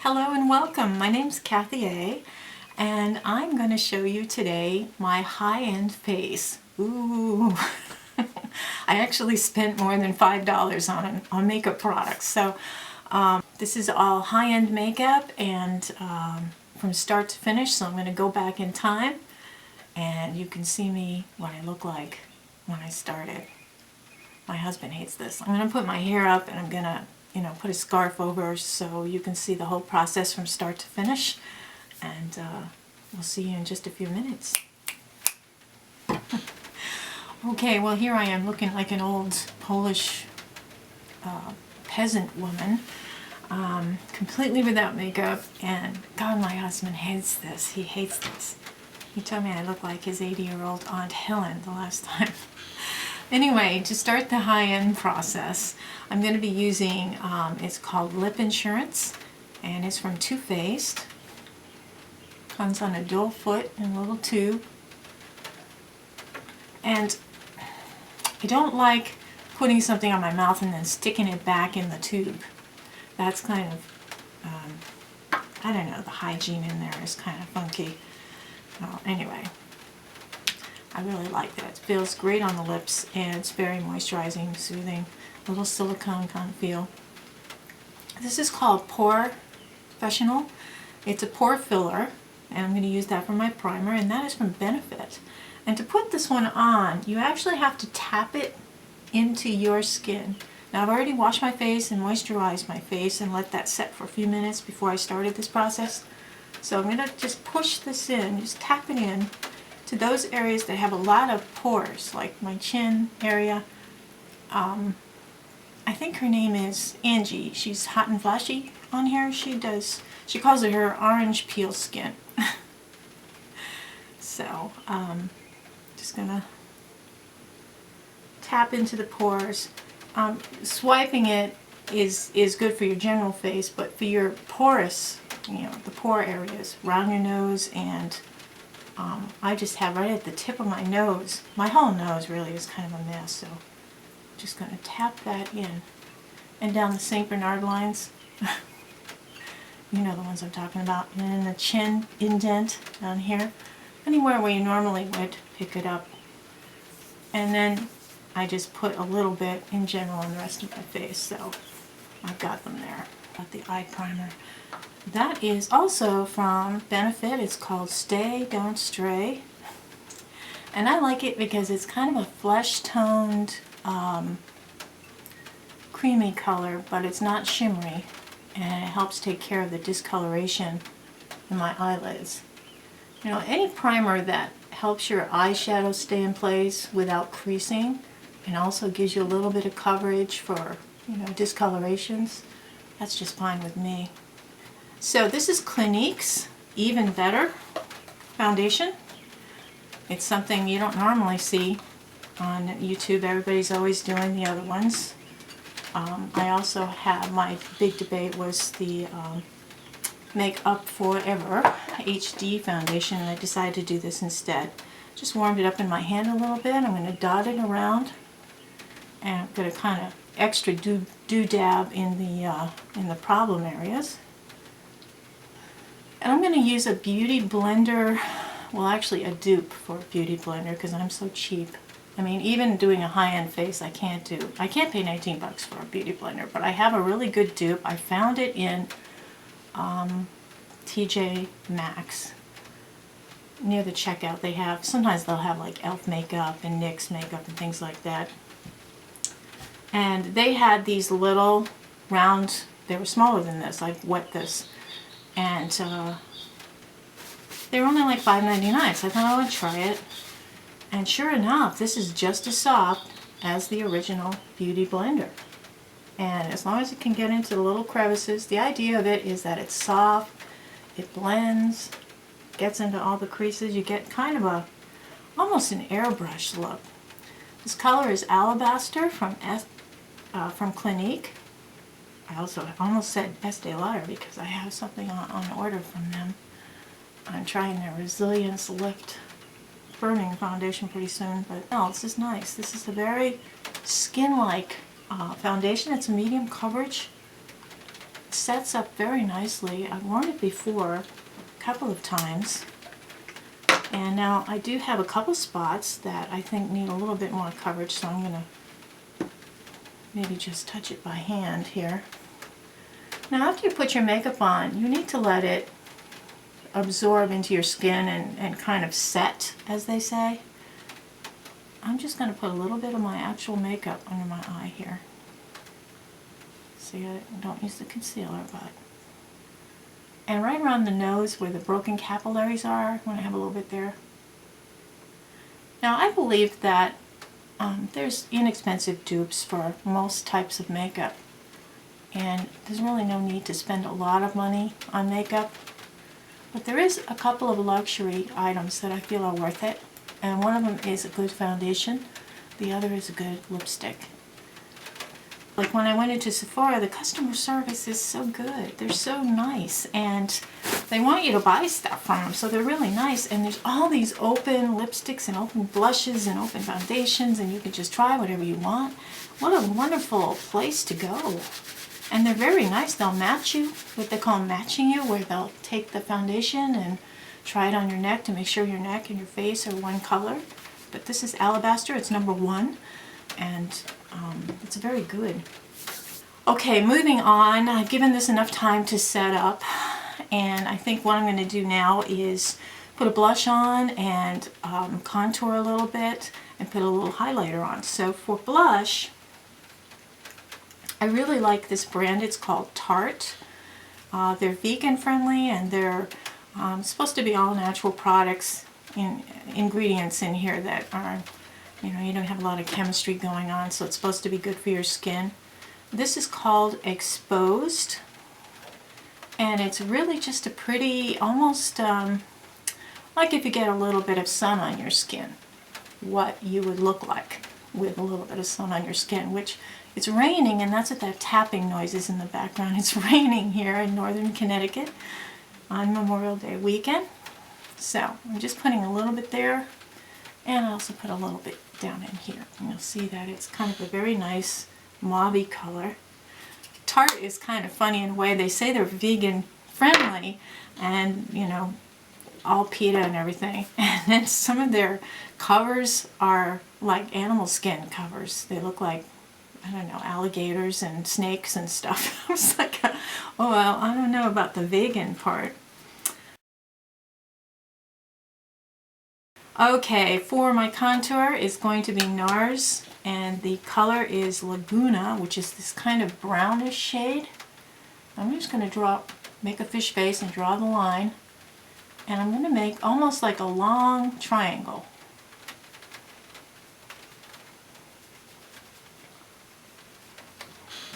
Hello and welcome. My name's Kathy A, and I'm going to show you today my high-end face. Ooh, I actually spent more than $5 on makeup products. So this is all high-end makeup and from start to finish. So I'm going to go back in time and you can see me what I look like when I started. My husband hates this. I'm going to put my hair up and I'm going to put a scarf over so you can see the whole process from start to finish. And we'll see you in just a few minutes. Okay, well here I am looking like an old Polish peasant woman, completely without makeup, and God, my husband hates this. He hates this. He told me I look like his 80-year-old Aunt Helen the last time. Anyway, to start the high-end process, I'm going to be using, it's called Lip Insurance, and it's from Too Faced. Comes on a dual foot and a little tube. And I don't like putting something on my mouth and then sticking it back in the tube. That's kind of, I don't know, the hygiene in there is kind of funky. Well, anyway. I really like that. It feels great on the lips and it's very moisturizing, soothing, a little silicone kind of feel. This is called Pore Professional. It's a pore filler and I'm going to use that for my primer, and that is from Benefit. And to put this one on, you actually have to tap it into your skin. Now I've already washed my face and moisturized my face and let that set for a few minutes before I started this process. So I'm going to just push this in, just tap it in to those areas that have a lot of pores, like my chin area. I think her name is Angie. She's hot and flashy on here. She calls it her orange peel skin. So, just gonna tap into the pores. Swiping it is good for your general face, but for your porous, the pore areas around your nose and I just have right at the tip of my nose. My whole nose really is kind of a mess, so I'm just going to tap that in. And down the St. Bernard lines. You know the ones I'm talking about. And in the chin indent down here. Anywhere where you normally would pick it up. And then I just put a little bit in general on the rest of my face, so I've got them there. Got the eye primer. That is also from Benefit. It's called Stay, Don't Stray. And I like it because it's kind of a flesh-toned, creamy color, but it's not shimmery. And it helps take care of the discoloration in my eyelids. Any primer that helps your eyeshadow stay in place without creasing and also gives you a little bit of coverage for, discolorations, that's just fine with me. So this is Clinique's Even Better foundation. It's something you don't normally see on YouTube. Everybody's always doing the other ones. I also have, my big debate was the Make Up Forever HD foundation, and I decided to do this instead. Just warmed it up in my hand a little bit. I'm going to dot it around, and I'm going to kind of extra do-dab in the problem areas. And I'm going to use a beauty blender, well actually a dupe for a beauty blender because I'm so cheap. I mean, even doing a high-end face I can't pay 19 bucks for a beauty blender, but I have a really good dupe. I found it in TJ Maxx. Near the checkout they have, sometimes they'll have like e.l.f. makeup and NYX makeup and things like that. And they had these little round, they were smaller than this, I wet this. And they were only like $5.99, so I thought I would try it. And sure enough, this is just as soft as the original Beauty Blender. And as long as it can get into the little crevices, the idea of it is that it's soft, it blends, gets into all the creases. You get kind of almost an airbrush look. This color is Alabaster from Clinique. I also almost said Estee Lauder because I have something on order from them. I'm trying their Resilience Lift Firming Foundation pretty soon, but no, this is nice. This is a very skin-like foundation. It's a medium coverage. sets up very nicely. I've worn it before a couple of times. And now I do have a couple spots that I think need a little bit more coverage, so I'm going to maybe just touch it by hand here. Now after you put your makeup on, you need to let it absorb into your skin and kind of set, as they say. I'm just going to put a little bit of my actual makeup under my eye here. See, I don't use the concealer, but... And right around the nose where the broken capillaries are, I want to have a little bit there. Now I believe that there's inexpensive dupes for most types of makeup. And there's really no need to spend a lot of money on makeup. But there is a couple of luxury items that I feel are worth it. And one of them is a good foundation. The other is a good lipstick. Like when I went into Sephora, the customer service is so good. They're so nice, and they want you to buy stuff from them, so they're really nice. And there's all these open lipsticks and open blushes and open foundations, and you can just try whatever you want. What a wonderful place to go. And they're very nice. They'll match you, what they call matching you, where they'll take the foundation and try it on your neck to make sure your neck and your face are one color. But this is Alabaster, it's number 1, and it's very good. Okay, moving on. I've given this enough time to set up, and I think what I'm going to do now is put a blush on and contour a little bit and put a little highlighter on. So for blush, I really like this brand. It's called Tarte. They're vegan friendly, and they're supposed to be all natural products, ingredients in here that are, you don't have a lot of chemistry going on, so it's supposed to be good for your skin. This is called Exposed, and it's really just a pretty, almost like if you get a little bit of sun on your skin, what you would look like with a little bit of sun on your skin, which it's raining, and that's what that tapping noise is in the background. It's raining here in northern Connecticut on Memorial Day weekend. So I'm just putting a little bit there, and I also put a little bit down in here. And you'll see that it's kind of a very nice mauve-y color. Tarte is kind of funny in a way. They say they're vegan friendly and, all PETA and everything. And then some of their covers are like animal skin covers. They look like, I don't know, alligators and snakes and stuff. I was like, oh, well, I don't know about the vegan part. Okay, for my contour is going to be NARS, and the color is Laguna, which is this kind of brownish shade. I'm just going to make a fish face and draw the line, and I'm going to make almost like a long triangle.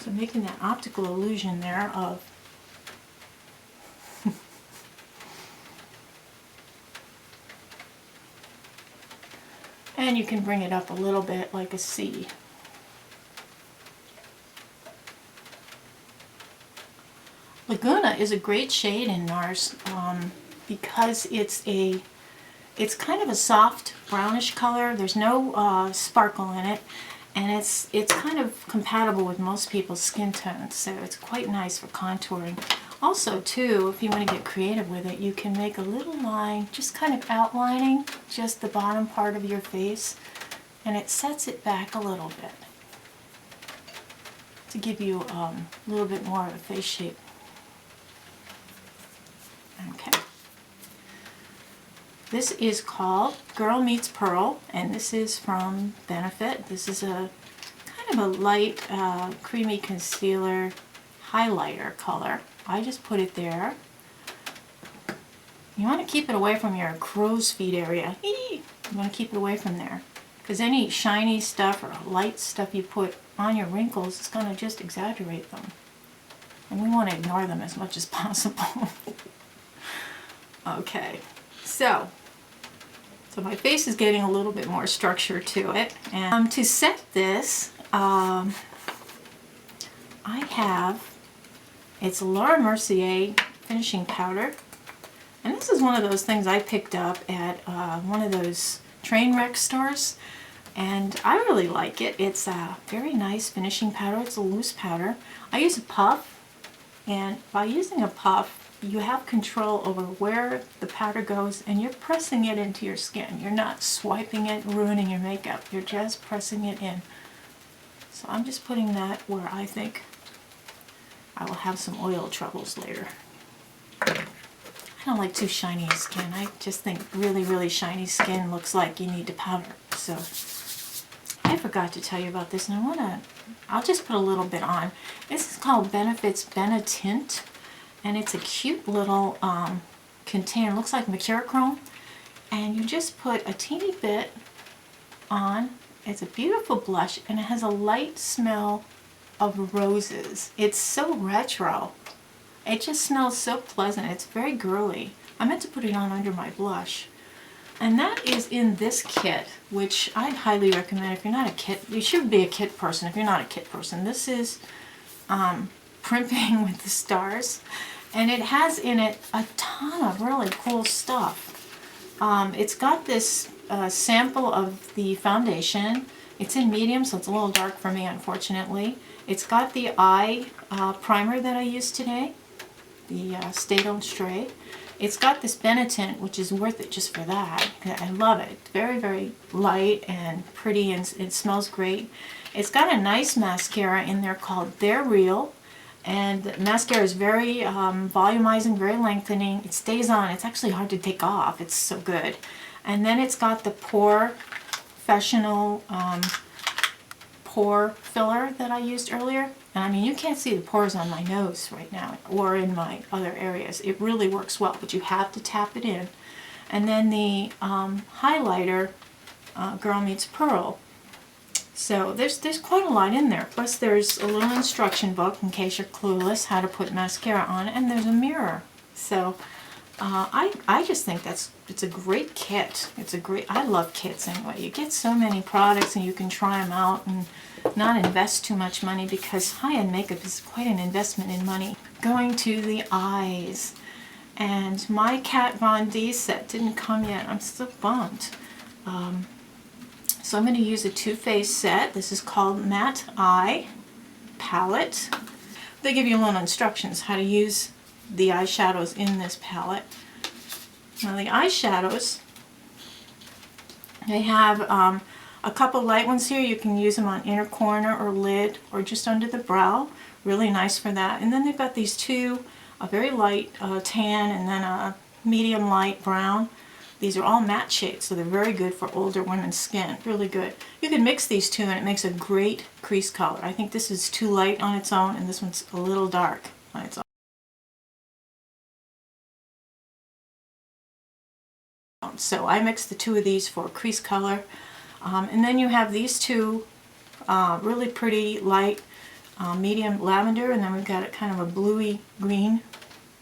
So making that optical illusion there of and you can bring it up a little bit like a C. Laguna is a great shade in NARS because it's kind of a soft brownish color. There's no sparkle in it, and it's kind of compatible with most people's skin tones, so it's quite nice for contouring. Also, too, if you want to get creative with it, you can make a little line, just kind of outlining just the bottom part of your face, and it sets it back a little bit to give you a little bit more of a face shape. Okay. This is called Girl Meets Pearl, and this is from Benefit. This is a kind of a light, creamy concealer highlighter color. I just put it there. You want to keep it away from your crow's feet area. You want to keep it away from there, because any shiny stuff or light stuff you put on your wrinkles is going to just exaggerate them. And we want to ignore them as much as possible. Okay, so my face is getting a little bit more structure to it. And to set this, I have, it's Laura Mercier finishing powder. And this is one of those things I picked up at one of those train wreck stores. And I really like it. It's a very nice finishing powder. It's a loose powder. I use a puff, And by using a puff, you have control over where the powder goes, and you're pressing it into your skin. You're not swiping it and ruining your makeup. You're just pressing it in. So I'm just putting that where I think I will have some oil troubles later. I don't like too shiny skin. I just think really, really shiny skin looks like you need to powder. So I forgot to tell you about this, and I'll just put a little bit on. This is called Benefit's Benetint, and it's a cute little container. It looks like Mercurochrome, and you just put a teeny bit on. It's a beautiful blush, and it has a light smell of roses. It's so retro. It just smells so pleasant. It's very girly. I meant to put it on under my blush. And that is in this kit, which I highly recommend. If you're not a kit, you should be a kit person if you're not a kit person. This is Primping with the Stars, and it has in it a ton of really cool stuff. It's got this sample of the foundation. It's in medium, so it's a little dark for me, unfortunately. It's got the eye primer that I used today, the Stay Don't Stray. It's got this Benetint, which is worth it just for that. I love it. It's very, very light and pretty, and it smells great. It's got a nice mascara in there called They're Real, and the mascara is very volumizing, very lengthening. It stays on. It's actually hard to take off. It's so good. And then it's got the Pore Professional pore filler that I used earlier. And I mean, you can't see the pores on my nose right now or in my other areas. It really works well, but you have to tap it in. And then the highlighter, Girl Meets Pearl. So there's quite a lot in there. Plus there's a little instruction book in case you're clueless how to put mascara on, and there's a mirror. So I just think it's a great kit. I love kits anyway. You get so many products and you can try them out and not invest too much money, because high-end makeup is quite an investment in money. Going to the eyes, and my Kat Von D set didn't come yet. I'm so bummed. So I'm going to use a Too Faced set. This is called Matte Eye Palette. They give you little instructions how to use the eyeshadows in this palette. Now the eyeshadows, they have a couple light ones here. You can use them on inner corner or lid or just under the brow. Really nice for that. And then they've got these two, a very light tan and then a medium light brown. These are all matte shades, so they're very good for older women's skin. Really good. You can mix these two and it makes a great crease color. I think this is too light on its own and this one's a little dark on its own. So I mixed the two of these for crease color. And then you have these two really pretty light medium lavender, and then we've got a kind of a bluey green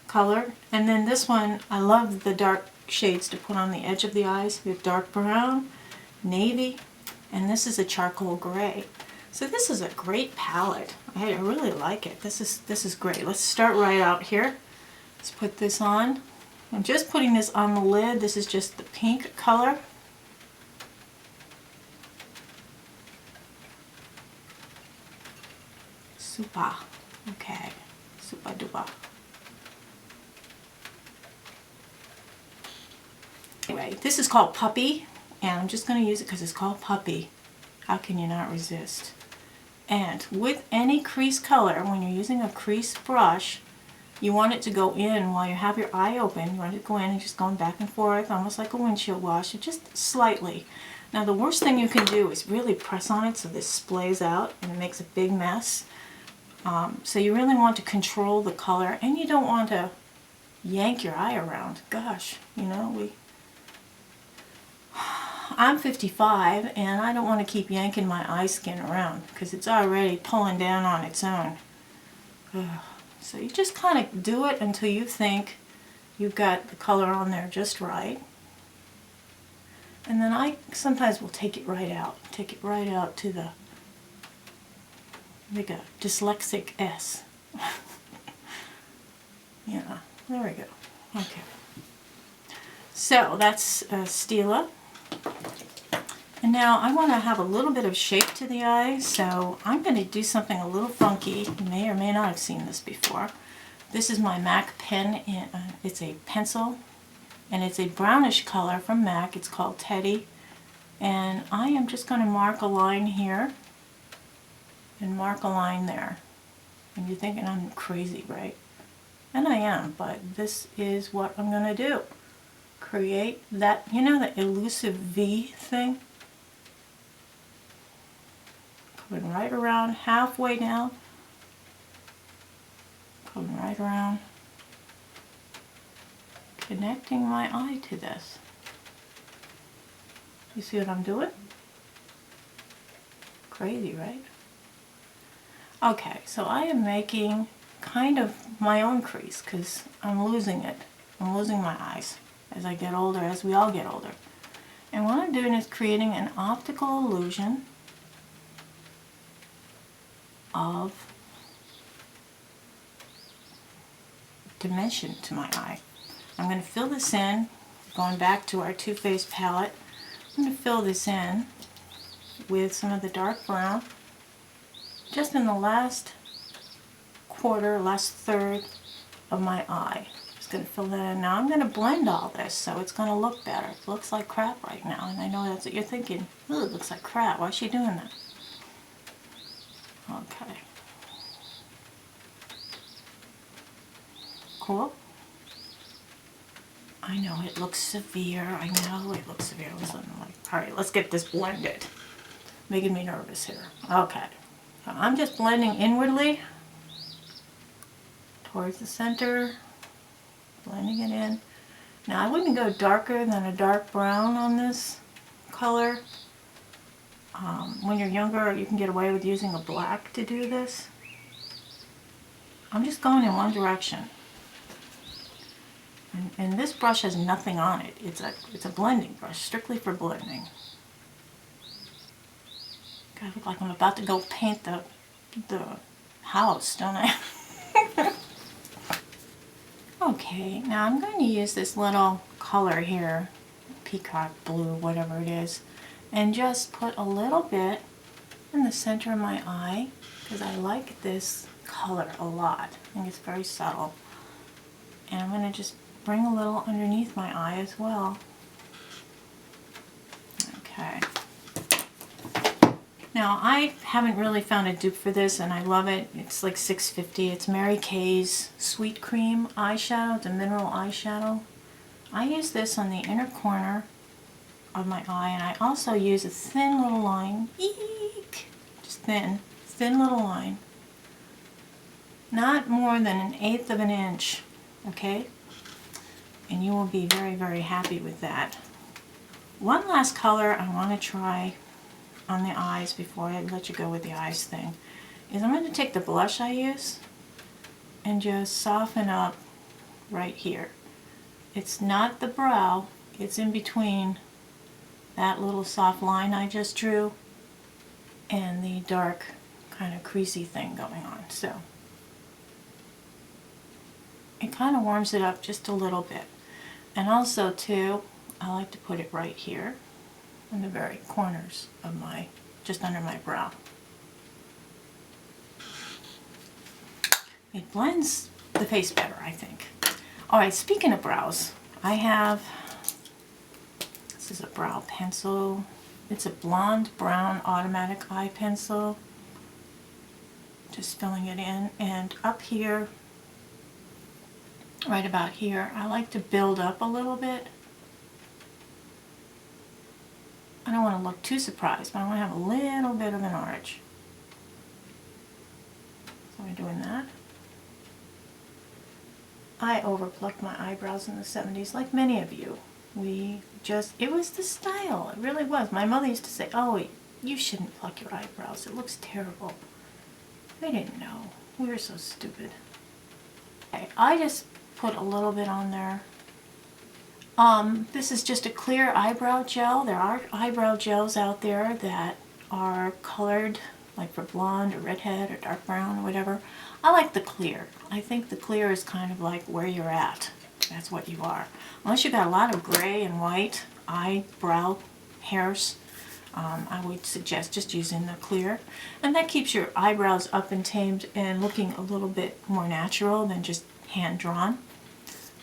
color. And then this one, I love the dark shades to put on the edge of the eyes. We have dark brown, navy, and this is a charcoal gray. So this is a great palette. I really like it. This is great. Let's start right out here. Let's put this on. I'm just putting this on the lid. This is just the pink color. Super. Okay. Super duper. Anyway, this is called Puppy, and I'm just going to use it because it's called Puppy. How can you not resist? And with any crease color, when you're using a crease brush, you want it to go in while you have your eye open. You want it to go in and just going back and forth, almost like a windshield wash, just slightly. Now the worst thing you can do is really press on it so this splays out and it makes a big mess. So you really want to control the color, and you don't want to yank your eye around. Gosh, you know, I'm 55 and I don't want to keep yanking my eye skin around because it's already pulling down on its own. So you just kind of do it until you think you've got the color on there just right. And then I sometimes will take it right out. Take it right out to the, like a dyslexic S. Yeah, there we go. Okay. So that's Stila. And now I want to have a little bit of shape to the eye, so I'm going to do something a little funky. You may or may not have seen this before. This is my MAC pen. It's a pencil, and it's a brownish color from MAC. It's called Teddy. And I am just going to mark a line here and mark a line there. And you're thinking I'm crazy, right? And I am, but this is what I'm going to do. Create that, you know, the elusive V thing? Coming right around, halfway down. Coming right around. Connecting my eye to this. You see what I'm doing? Crazy, right? Okay, so I am making kind of my own crease because I'm losing it. I'm losing my eyes as I get older, as we all get older. And what I'm doing is creating an optical illusion of dimension to my eye. I'm going to fill this in, going back to our Too Faced palette. I'm going to fill this in with some of the dark brown, just in the last quarter, last third of my eye. Just going to fill that in. Now I'm going to blend all this so it's going to look better. It looks like crap right now, and I know that's what you're thinking. Ooh, it looks like crap. Why is she doing that? Okay. Cool. I know it looks severe. I know it looks severe. Alright, let's get this blended. Making me nervous here. Okay. So I'm just blending inwardly towards the center. Blending it in. Now I wouldn't go darker than a dark brown on this color. When you're younger, you can get away with using a black to do this. I'm just going in one direction. And this brush has nothing on it. It's a blending brush, strictly for blending. I look like I'm about to go paint the house, don't I? Okay, now I'm going to use this little color here, peacock blue, whatever it is, and just put a little bit in the center of my eye, because I like this color a lot. I think it's very subtle. And I'm going to just bring a little underneath my eye as well. Okay. Now I haven't really found a dupe for this, and I love it. It's like $6.50. It's Mary Kay's Sweet Cream eyeshadow. It's a mineral eyeshadow. I use this on the inner corner of my eye, and I also use a thin little line. Eek! Just thin little line. Not more than 1/8 of an inch. Okay? And you will be very, very happy with that. One last color I want to try on the eyes before I let you go with the eyes thing is I'm going to take the blush I use and just soften up right here. It's not the brow, it's in between that little soft line I just drew and the dark kind of creasy thing going on. So it kind of warms it up just a little bit. And also too, I like to put it right here in the very corners of my, just under my brow. It blends the face better, I think. Alright, speaking of brows, I have, this is a brow pencil. It's a blonde brown automatic eye pencil. Just filling it in, and up here, right about here, I like to build up a little bit. I don't want to look too surprised, but I want to have a little bit of an arch. So I'm doing that. I overplucked my eyebrows in the 70s, like many of you. It was the style, it really was. My mother used to say, oh, you shouldn't pluck your eyebrows, it looks terrible. They didn't know, we were so stupid. Okay, I just put a little bit on there. This is just a clear eyebrow gel. There are eyebrow gels out there that are colored, like for blonde or redhead or dark brown or whatever. I like the clear. I think the clear is kind of like where you're at. That's what you are. Unless you've got a lot of gray and white eyebrow hairs, I would suggest just using the clear. And that keeps your eyebrows up and tamed and looking a little bit more natural than just hand drawn.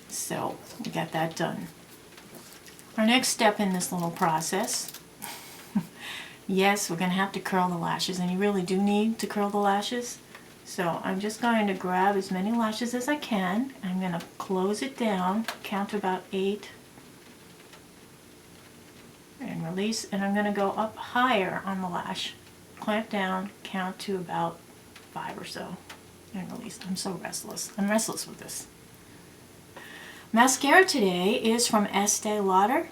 So we got that done. Our next step in this little process, yes, we're going to have to curl the lashes, and you really do need to curl the lashes. So I'm just going to grab as many lashes as I can. I'm going to close it down, count to about 8, and release, and I'm going to go up higher on the lash. Clamp down, count to about 5 or so, and release. I'm so restless. I'm restless with this. Mascara today is from Estee Lauder,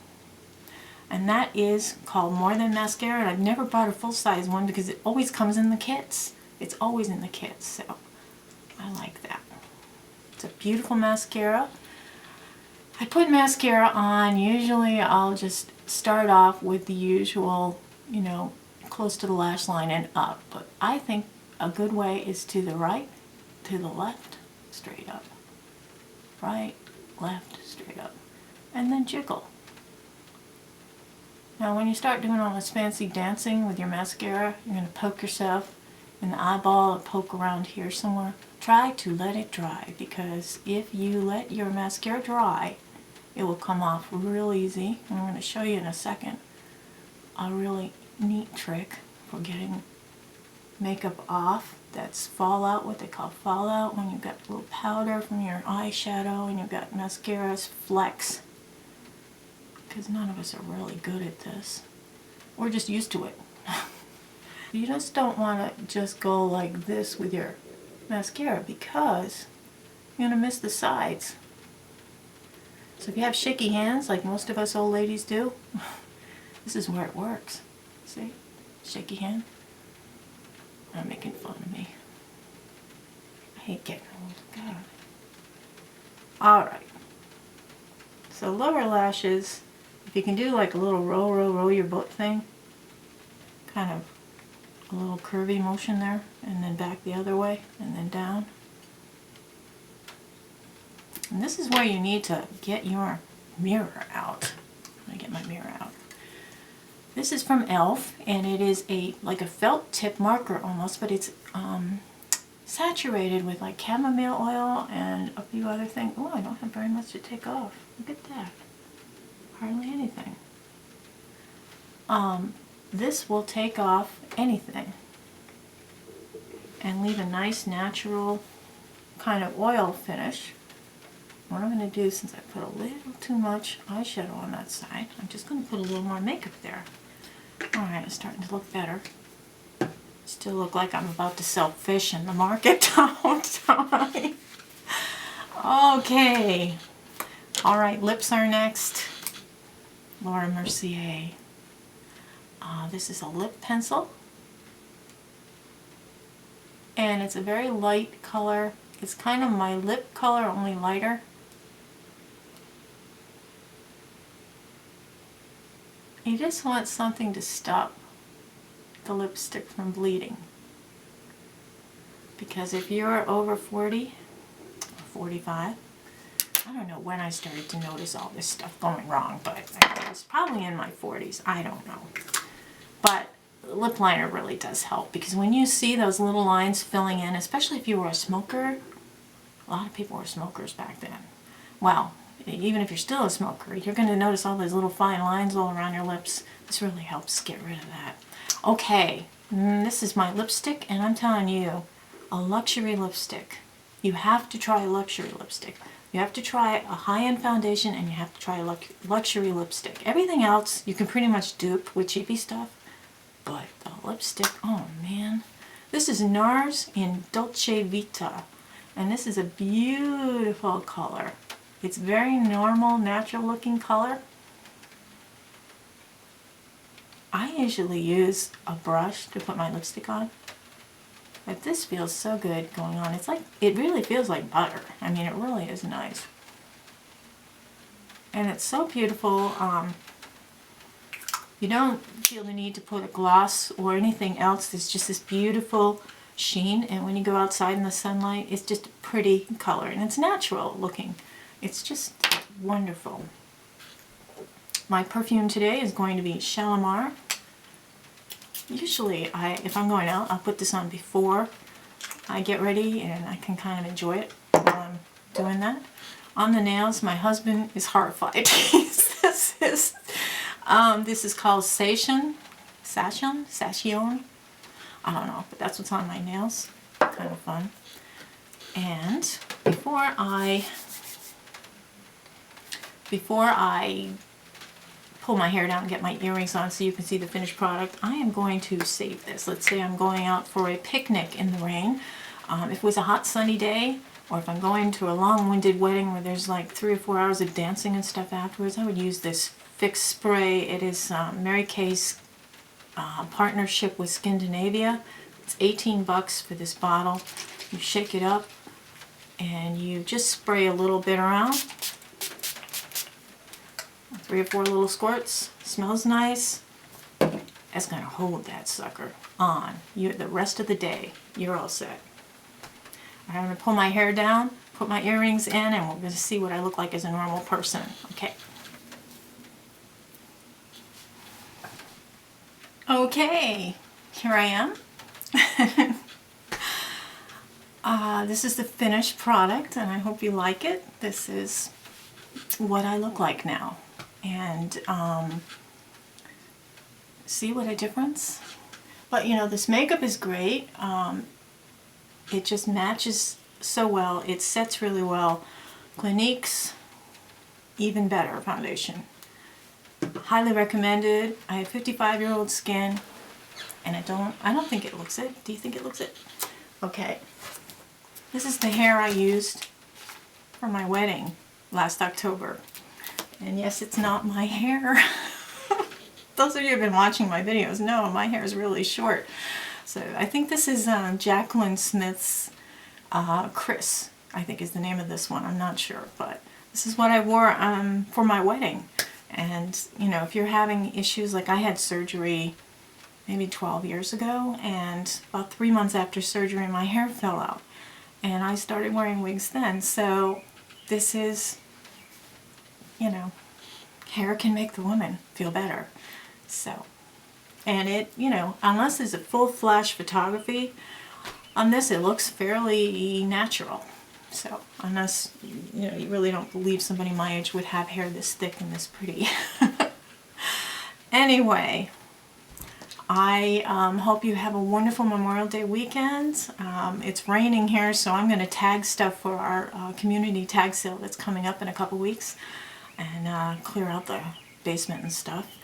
and that is called More Than Mascara, and I've never bought a full-size one because it always comes in the kits. It's always in the kits, so I like that. It's a beautiful mascara. I put mascara on, usually I'll just start off with the usual, you know, close to the lash line and up, but I think a good way is to the right, to the left, straight up. Right, left, straight up, and then jiggle. Now when you start doing all this fancy dancing with your mascara, you're going to poke yourself in the eyeball or poke around here somewhere. Try to let it dry, because if you let your mascara dry, it will come off real easy. I'm going to show you in a second a really neat trick for getting makeup off. That's fallout, what they call fallout, when you've got a little powder from your eyeshadow and you've got mascara's flex. Because none of us are really good at this. We're just used to it. You just don't want to just go like this with your mascara, because you're going to miss the sides. So if you have shaky hands, like most of us old ladies do, this is where it works. See? Shaky hand. Not making fun of me. I hate getting old. God. Alright. So lower lashes, if you can do like a little roll your boat thing, kind of a little curvy motion there, and then back the other way, and then down. And this is where you need to get your mirror out. Let me get my mirror out. This is from e.l.f. and it is like a felt tip marker almost, but it's saturated with like chamomile oil and a few other things. Oh, I don't have very much to take off. Look at that. Hardly anything. This will take off anything and leave a nice natural kind of oil finish. What I'm going to do, since I put a little too much eyeshadow on that side, I'm just going to put a little more makeup there. Alright, it's starting to look better. Still look like I'm about to sell fish in the market. Don't I? Okay. Alright, lips are next. Laura Mercier. This is a lip pencil. And it's a very light color. It's kind of my lip color, only lighter. You just want something to stop the lipstick from bleeding. Because if you're over 40 or 45, I don't know when I started to notice all this stuff going wrong, but it's probably in my 40s, I don't know. But lip liner really does help, because when you see those little lines filling in, especially if you were a smoker, a lot of people were smokers back then. Well, even if you're still a smoker, you're going to notice all those little fine lines all around your lips. This really helps get rid of that. Okay, this is my lipstick, and I'm telling you, a luxury lipstick. You have to try a luxury lipstick. You have to try a high-end foundation, and you have to try a luxury lipstick. Everything else you can pretty much dupe with cheapy stuff, but the lipstick, oh man. This is NARS in Dolce Vita, and this is a beautiful color. It's very normal, natural-looking color. I usually use a brush to put my lipstick on, but this feels so good going on. It's like, it really feels like butter. I mean, it really is nice. And it's so beautiful. You don't feel the need to put a gloss or anything else. It's just this beautiful sheen, and when you go outside in the sunlight, it's just a pretty color, and it's natural looking. It's just wonderful. My perfume today is going to be Shalimar. Usually, if I'm going out, I'll put this on before I get ready, and I can kind of enjoy it while I'm doing that. On the nails, my husband is horrified. This is called Sation. I don't know, but that's what's on my nails. Kind of fun. And before I pull my hair down and get my earrings on so you can see the finished product, I am going to save this. Let's say I'm going out for a picnic in the rain. If it was a hot sunny day, or if I'm going to a long-winded wedding where there's like 3 or 4 hours of dancing and stuff afterwards, I would use this Fix Spray. It is Mary Kay's partnership with Scandinavia. It's 18 bucks for this bottle. You shake it up and you just spray a little bit around. 3 or 4 little squirts. Smells nice. That's gonna hold that sucker on. The rest of the day, you're all set. I'm gonna pull my hair down, put my earrings in, and we're gonna see what I look like as a normal person. Okay. Okay, here I am. This is the finished product, and I hope you like it. This is what I look like now. And see what a difference? But you know, this makeup is great. It just matches so well. It sets really well. Clinique's even better foundation. Highly recommended. I have 55-year-old skin, and I don't think it looks it. Do you think it looks it? Okay. This is the hair I used for my wedding last October. And yes, it's not my hair. Those of you who have been watching my videos know my hair is really short. So I think this is Jacqueline Smith's Chris, I think is the name of this one. I'm not sure, but this is what I wore for my wedding. And you know, if you're having issues, like I had surgery maybe 12 years ago, and about 3 months after surgery my hair fell out. And I started wearing wigs then. So this is, you know, hair can make the woman feel better. So, and it, you know, unless it's a full flash photography, on this it looks fairly natural. So, unless, you know, you really don't believe somebody my age would have hair this thick and this pretty. Anyway, I hope you have a wonderful Memorial Day weekend. It's raining here, so I'm going to tag stuff for our community tag sale that's coming up in a couple weeks, and clear out the basement and stuff.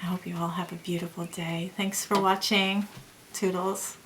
I hope you all have a beautiful day. Thanks for watching. Toodles.